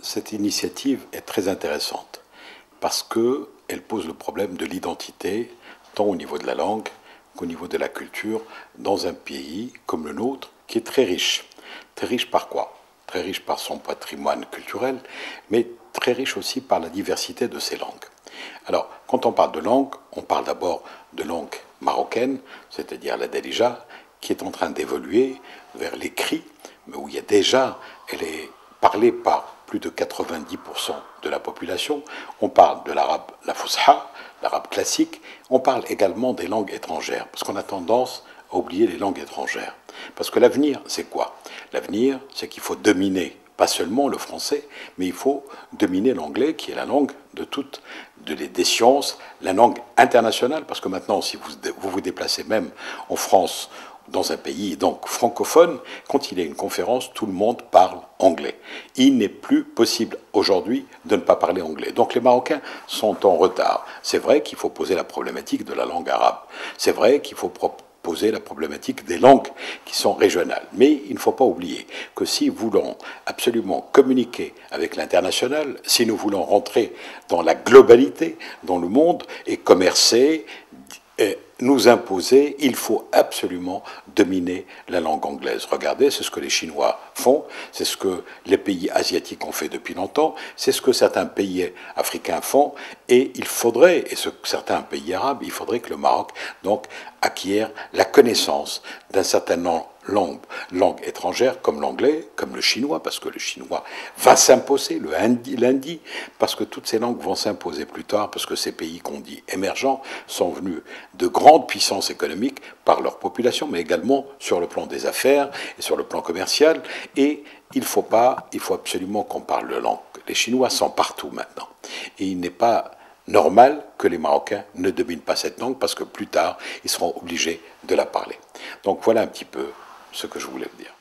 cette initiative est très intéressante parce qu'elle pose le problème de l'identité, tant au niveau de la langue qu'au niveau de la culture, dans un pays comme le nôtre, qui est très riche. Très riche par quoi? Très riche par son patrimoine culturel, mais très riche aussi par la diversité de ses langues. Alors, quand on parle de langue, on parle d'abord de langue marocaine, c'est-à-dire la Darija, qui est en train d'évoluer vers l'écrit, mais où il y a déjà, elle est parlée par plus de 90% de la population. On parle de l'arabe, la Fusha, l'arabe classique. On parle également des langues étrangères, parce qu'on a tendance à oublier les langues étrangères. Parce que l'avenir, c'est quoi? L'avenir, c'est qu'il faut dominer pas seulement le français, mais il faut dominer l'anglais, qui est la langue de toutes des sciences, la langue internationale, parce que maintenant, si vous vous déplacez même en France, dans un pays donc francophone, quand il y a une conférence, tout le monde parle anglais. Il n'est plus possible aujourd'hui de ne pas parler anglais. Donc les Marocains sont en retard. C'est vrai qu'il faut poser la problématique de la langue arabe. C'est vrai qu'il faut poser la problématique des langues qui sont régionales. Mais il ne faut pas oublier que si nous voulons absolument communiquer avec l'international, si nous voulons rentrer dans la globalité, dans le monde, et commercer, et nous imposer, il faut absolument dominer la langue anglaise. Regardez, c'est ce que les Chinois font, c'est ce que les pays asiatiques ont fait depuis longtemps, c'est ce que certains pays africains font, et il faudrait, et certains pays arabes, il faudrait que le Maroc donc acquiert la connaissance d'un certain nombre langues étrangères comme l'anglais, comme le chinois, parce que le chinois va s'imposer, l'hindi, parce que toutes ces langues vont s'imposer plus tard, parce que ces pays qu'on dit émergents sont venus de grandes puissances économiques par leur population, mais également sur le plan des affaires et sur le plan commercial. Et il faut absolument qu'on parle de langue. Les Chinois sont partout maintenant. Et il n'est pas normal que les Marocains ne dominent pas cette langue, parce que plus tard, ils seront obligés de la parler. Donc voilà un petit peu ce que je voulais vous dire.